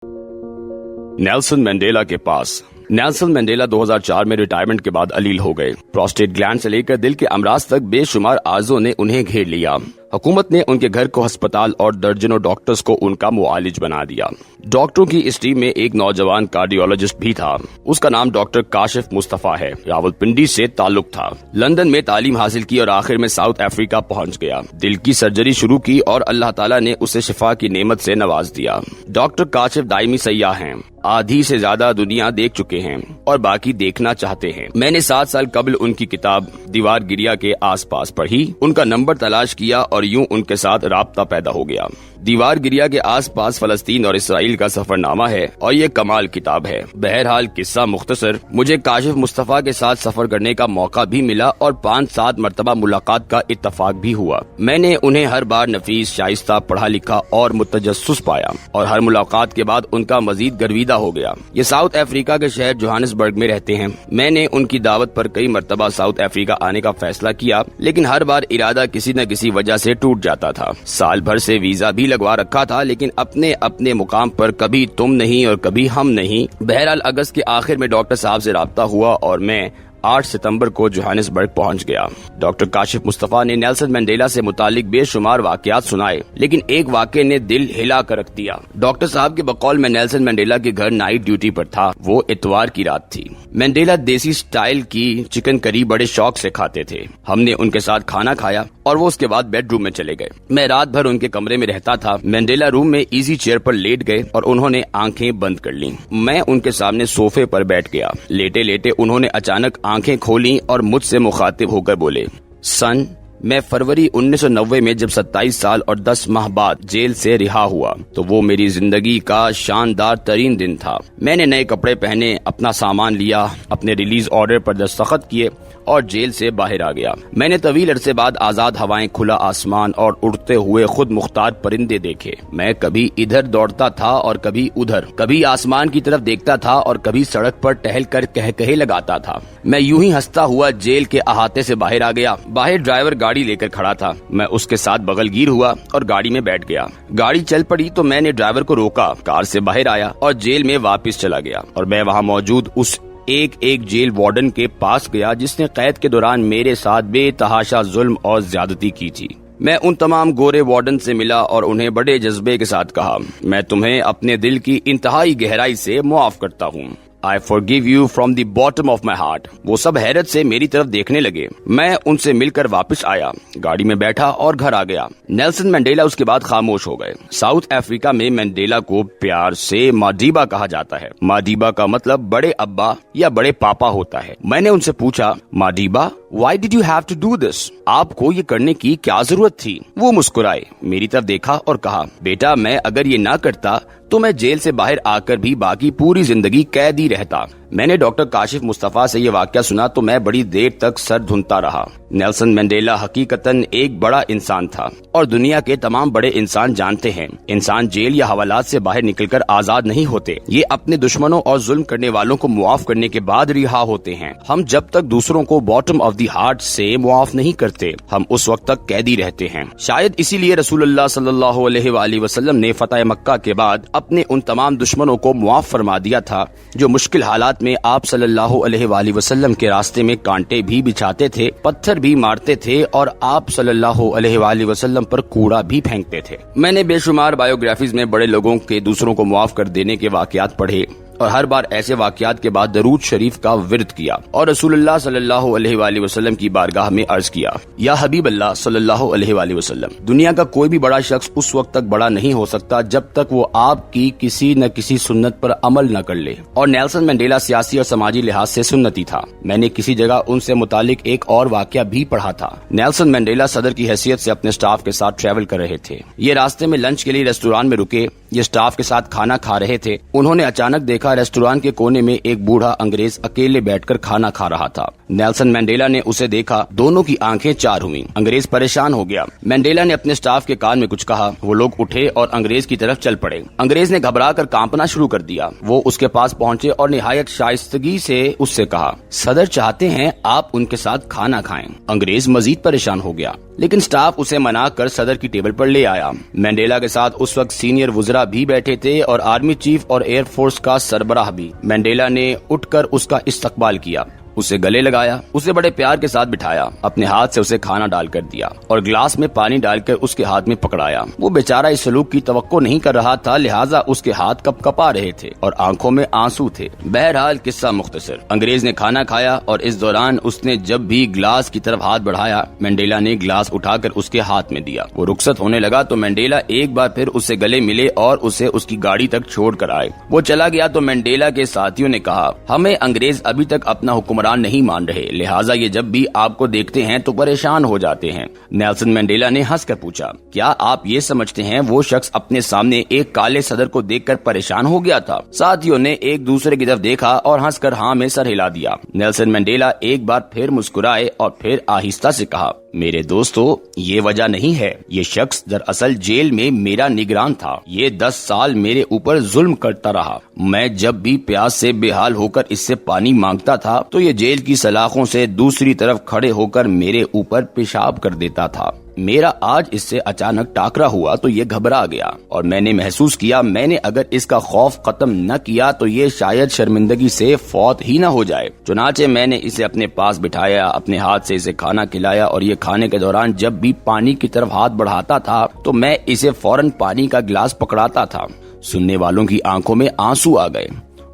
Nelson Mandela के पास। Nelson Mandela 2004 में retirement के बाद अलील हो गए। प्रोस्टेट ग्लैंड से लेकर दिल के अमराज तक बेशुमार आर्ज़ों ने उन्हें घेर लिया। हुकूमत ने उनके घर को अस्पताल और दर्जनों डॉक्टर्स को उनका मुआलिज बना दिया। डॉक्टरों की इस टीम में एक नौजवान कार्डियोलॉजिस्ट भी था। उसका नाम डॉक्टर काशिफ मुस्तफा है। रावलपिंडी से ताल्लुक था। लंदन में तालीम हासिल की और आखिर में साउथ अफ्रीका पहुंच गया। दिल की सर्जरी शुरू की और अल्लाह ताला ने उसे शिफा की नेमत से नवाज दिया। डॉक्टर काशिफ दायमी सयाह हैं। आधी से ज्यादा दुनिया देख चुके हैं और बाकी देखना चाहते हैं। मैंने 7 साल कबल उनकी किताब दीवार गिरिया के आसपास पढ़ी, उनका नंबर तलाश किया और यूं उनके साथ राब्ता पैदा हो गया। दीवार गिरिया के आसपास फलस्तीन और इसराइल का सफरनामा है और ये कमाल किताब है। बहरहाल किस्सा मुख्तसर, मुझे काशिफ मुस्तफा के साथ सफर करने का मौका भी मिला और 5-7 मरतबा मुलाकात का इत्तफाक भी हुआ। मैंने उन्हें हर बार नफीस, शाइस्ता, पढ़ा लिखा और मुतजस्सिस पाया और हर मुलाकात के बाद उनका मजीद गर्विदा हो गया। ये साउथ अफ्रीका के शहर जोहानिसबर्ग में रहते हैं। मैंने उनकी दावत पर कई मरतबा साउथ अफ्रीका आने का फैसला किया, लेकिन हर बार इरादा किसी न किसी वजह से टूट जाता था। साल भर से वीजा भी लगवा रखा था, लेकिन अपने अपने मुकाम पर कभी तुम नहीं और कभी हम नहीं। बहरहाल अगस्त के आखिर में डॉक्टर साहब से राब्ता हुआ और मैं 8 सितंबर को जोहानिसबर्ग पहुंच गया। डॉक्टर काशिफ मुस्तफा ने नेल्सन मंडेला से मुतालिक बेशुमार वाकयात सुनाए, लेकिन एक वाक़े ने दिल हिला कर रख दिया। डॉक्टर साहब के बकौल में नेल्सन मंडेला के घर नाइट ड्यूटी पर था। वो इतवार की रात थी। मंडेला देसी स्टाइल की चिकन करी बड़े शौक से खाते थे। हमने उनके साथ खाना खाया और वो उसके बाद बेडरूम में चले गए। मैं रात भर उनके कमरे में रहता था। मंडेला रूम में इजी चेयर पर लेट गए और उन्होंने आंखें बंद कर लीं। मैं उनके सामने सोफे पर बैठ गया। लेटे लेटे उन्होंने अचानक आंखें खोली और मुझसे मुखातिब होकर बोले, सन, मैं फरवरी 1990 में जब 27 साल और 10 माह बाद जेल से रिहा हुआ तो वो मेरी जिंदगी का शानदार तरीन दिन था। मैंने नए कपड़े पहने, अपना सामान लिया, अपने रिलीज ऑर्डर पर दस्तखत किए और जेल से बाहर आ गया। मैंने तवील अरसे बाद आजाद हवाएं, खुला आसमान और उड़ते हुए खुद मुख्तार परिंदे देखे। मैं कभी इधर दौड़ता था और कभी उधर, कभी आसमान की तरफ देखता था और कभी सड़क पर टहल कर कहे लगाता था। मैं यूं ही हंसता हुआ जेल के अहाते से बाहर आ गया। बाहर ड्राइवर गाड़ी लेकर खड़ा था। मैं उसके साथ बगलगीर हुआ और गाड़ी में बैठ गया। गाड़ी चल पड़ी तो मैंने ड्राइवर को रोका, कार से बाहर आया और जेल में वापस चला गया और मैं वहाँ मौजूद उस एक जेल वार्डन के पास गया जिसने कैद के दौरान मेरे साथ बेतहाशा जुल्म और ज्यादती की थी। मैं उन तमाम गोरे वार्डन से मिला और उन्हें बड़े जज्बे के साथ कहा, मैं तुम्हें अपने दिल की इंतहाई गहराई से मुआफ करता हूँ। I forgive you from the bottom of my heart। वो सब हैरत से मेरी तरफ देखने लगे। मैं उनसे मिलकर वापस आया, गाड़ी में बैठा और घर आ गया। नेल्सन मंडेला उसके बाद खामोश हो गए। साउथ अफ्रीका में मंडेला को प्यार से मादीबा कहा जाता है। मादीबा का मतलब बड़े अब्बा या बड़े पापा होता है। मैंने उनसे पूछा, मादीबा, Why did you have to do this? आपको ये करने की क्या जरूरत थी? वो मुस्कुराए, मेरी तरफ देखा और कहा, बेटा, मैं अगर ये ना करता तो मैं जेल से बाहर आकर भी बाकी पूरी जिंदगी कैदी रहता। मैंने डॉक्टर काशिफ मुस्तफा से ये वाकया सुना तो मैं बड़ी देर तक सर धुनता रहा। नेल्सन मंडेला हकीकतन एक बड़ा इंसान था और दुनिया के तमाम बड़े इंसान जानते हैं, इंसान जेल या हवालात से बाहर निकलकर आजाद नहीं होते। ये अपने दुश्मनों और जुल्म करने वालों को मुआफ करने के बाद रिहा होते हैं। हम जब तक दूसरों को बॉटम ऑफ द हार्ट से मुआफ नहीं करते, हम उस वक्त तक कैदी रहते हैं। शायद इसीलिए रसूलुल्लाह सल्लल्लाहु अलैहि वसल्लम ने फतह मक्का के बाद अपने उन तमाम दुश्मनों को मुआफ फरमा दिया था जो मुश्किल हालात में आप सल्लल्लाहु अलैहि वसल्लम के रास्ते में कांटे भी बिछाते थे, पत्थर भी मारते थे और आप सल्लल्लाहु अलैहि वसल्लम पर कूड़ा भी फेंकते थे। मैंने बेशुमार बायोग्राफीज में बड़े लोगों के दूसरों को मुआफ कर देने के वाकयात पढ़े और हर बार ऐसे वाकयात के बाद दरूद शरीफ का विर्द किया और रसूलुल्लाह सल्लल्लाहु अलैहि वसल्लम की बारगाह में अर्ज किया, या हबीब अल्लाह सल्लल्लाहु अलैहि वसल्लम, दुनिया का कोई भी बड़ा शख्स उस वक्त तक बड़ा नहीं हो सकता जब तक वो आपकी किसी न किसी सुन्नत पर अमल न कर ले। और नेल्सन मंडेला सियासी और समाजी लिहाज से सुन्नती था। मैंने किसी जगह उनसे मुतालिक एक और वाकया भी पढ़ा था। नेल्सन मंडेला सदर की हैसियत से अपने स्टाफ के साथ ट्रैवल कर रहे थे। ये रास्ते में लंच के लिए रेस्टोरेंट में रुके। ये स्टाफ के साथ खाना खा रहे थे। उन्होंने अचानक देखा रेस्टोरेंट के कोने में एक बूढ़ा अंग्रेज अकेले बैठकर खाना खा रहा था। नेल्सन मंडेला ने उसे देखा, दोनों की आंखें चार हुई। अंग्रेज परेशान हो गया। मंडेला ने अपने स्टाफ के कान में कुछ कहा। वो लोग उठे और अंग्रेज की तरफ चल पड़े। अंग्रेज ने घबरा कर कांपना शुरू कर दिया। वो उसके पास पहुंचे और निहायत शाइस्तगी से उससे कहा, सदर चाहते हैं आप उनके साथ खाना खाएं। अंग्रेज मजीद परेशान हो गया, لیکن سٹاف اسے منا کر صدر کی ٹیبل پر لے آیا۔ مینڈیلا کے ساتھ اس وقت سینئر وزراء بھی بیٹھے تھے اور آرمی چیف اور ایئر فورس کا سربراہ بھی۔ مینڈیلا نے اٹھ کر اس کا استقبال کیا، اسے گلے لگایا، اسے بڑے پیار کے ساتھ بٹھایا، اپنے ہاتھ سے اسے کھانا ڈال کر دیا اور گلاس میں پانی ڈال کر اس کے ہاتھ میں پکڑایا۔ وہ بیچارہ اس سلوک کی توقع نہیں کر رہا تھا، لہٰذا اس کے ہاتھ کپ کپا رہے تھے اور آنکھوں میں آنسو تھے۔ بہرحال قصہ مختصر، انگریز نے کھانا کھایا اور اس دوران اس نے جب بھی گلاس کی طرف ہاتھ بڑھایا، مینڈیلا نے گلاس اٹھا کر اس کے ہاتھ میں دیا۔ وہ رخصت ہونے لگا تو مینڈیلا ایک بار پھر اس سے گلے ملے اور اسے اس کی گاڑی تک چھوڑ کر آئے۔ وہ چلا گیا تو مینڈیلا کے ساتھیوں نے کہا، ہمیں انگریز ابھی تک اپنا حکمران نہیں مان رہے، لہٰذا یہ جب بھی آپ کو دیکھتے ہیں تو پریشان ہو جاتے ہیں۔ نیلسن مینڈیلا نے ہنس کر پوچھا، کیا آپ یہ سمجھتے ہیں وہ شخص اپنے سامنے ایک کالے صدر کو دیکھ کر پریشان ہو گیا تھا؟ ساتھیوں نے ایک دوسرے کی طرف دیکھا اور ہنس کر ہاں میں سر ہلا دیا۔ نیلسن مینڈیلا ایک بار پھر مسکرائے اور پھر آہستہ سے کہا، میرے دوستو، یہ وجہ نہیں ہے، یہ شخص دراصل جیل میں میرا نگران تھا، یہ 10 سال میرے اوپر ظلم کرتا رہا۔ میں جب بھی پیاس سے بے حال ہو کر اس سے پانی مانگتا تھا تو یہ جیل کی سلاخوں سے دوسری طرف کھڑے ہو کر میرے اوپر پیشاب کر دیتا تھا۔ میرا آج اس سے اچانک ٹاکرا ہوا تو یہ گھبرا گیا اور میں نے محسوس کیا میں نے اگر اس کا خوف ختم نہ کیا تو یہ شاید شرمندگی سے فوت ہی نہ ہو جائے۔ چنانچہ میں نے اسے اپنے پاس بٹھایا، اپنے ہاتھ سے اسے کھانا کھلایا اور یہ کھانے کے دوران جب بھی پانی کی طرف ہاتھ بڑھاتا تھا تو میں اسے فوراً پانی کا گلاس پکڑاتا تھا۔ سننے والوں کی آنکھوں میں آنسو آ گئے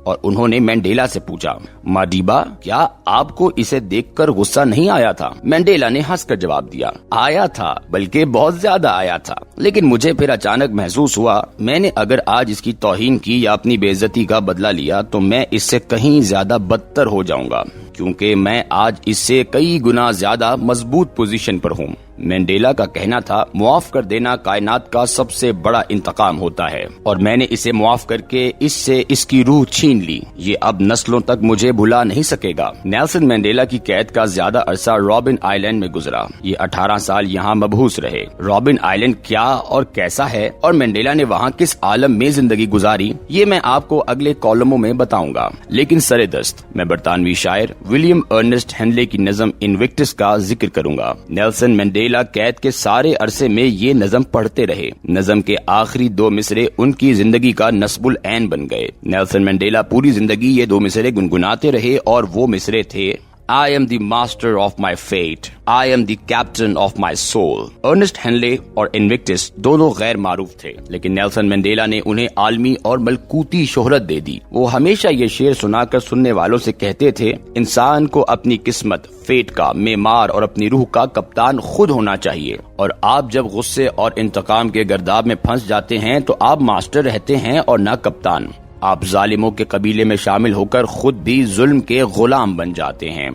اور انہوں نے مینڈیلا سے پوچھا، ماڈیبا، کیا آپ کو اسے دیکھ کر غصہ نہیں آیا تھا؟ مینڈیلا نے ہنس کر جواب دیا، آیا تھا، بلکہ بہت زیادہ آیا تھا، لیکن مجھے پھر اچانک محسوس ہوا میں نے اگر آج اس کی توہین کی یا اپنی بے عزتی کا بدلہ لیا تو میں اس سے کہیں زیادہ بدتر ہو جاؤں گا، کیونکہ میں آج اس سے کئی گنا زیادہ مضبوط پوزیشن پر ہوں۔ مینڈیلا کا کہنا تھا، معاف کر دینا کائنات کا سب سے بڑا انتقام ہوتا ہے اور میں نے اسے معاف کر کے اس سے اس کی روح چھین لی، یہ اب نسلوں تک مجھے بھلا نہیں سکے گا۔ نیلسن مینڈیلا کی قید کا زیادہ عرصہ رابن آئلینڈ میں گزرا، یہ 18 سال یہاں مبہوس رہے۔ رابن آئلینڈ کیا اور کیسا ہے اور مینڈیلا نے وہاں کس عالم میں زندگی گزاری، یہ میں آپ کو اگلے کالموں میں بتاؤں گا، لیکن سرے دست میں برطانوی شاعر ولیم ارنسٹ ہینلے کی نظم انوکٹس کا ذکر کروں گا۔ نیلسن مینڈیلا قید کے سارے عرصے میں یہ نظم پڑھتے رہے، نظم کے آخری 2 مصرے ان کی زندگی کا نصب العین بن گئے۔ نیلسن مینڈیلا پوری زندگی یہ 2 مصرے گنگناتے رہے اور وہ مصرے تھے، I am the master of my fate. I am the captain of my soul. Ernest Henley اور انوکٹس دونوں غیر معروف تھے، لیکن نیلسن مینڈیلا نے انہیں عالمی اور ملکوتی شہرت دے دی۔ وہ ہمیشہ یہ شعر سنا کر سننے والوں سے کہتے تھے، انسان کو اپنی قسمت، فیٹ کا معمار اور اپنی روح کا کپتان خود ہونا چاہیے، اور آپ جب غصے اور انتقام کے گرداب میں پھنس جاتے ہیں تو آپ ماسٹر رہتے ہیں اور نہ کپتان۔ آپ ظالموں کے قبیلے میں شامل ہو کر خود بھی ظلم کے غلام بن جاتے ہیں۔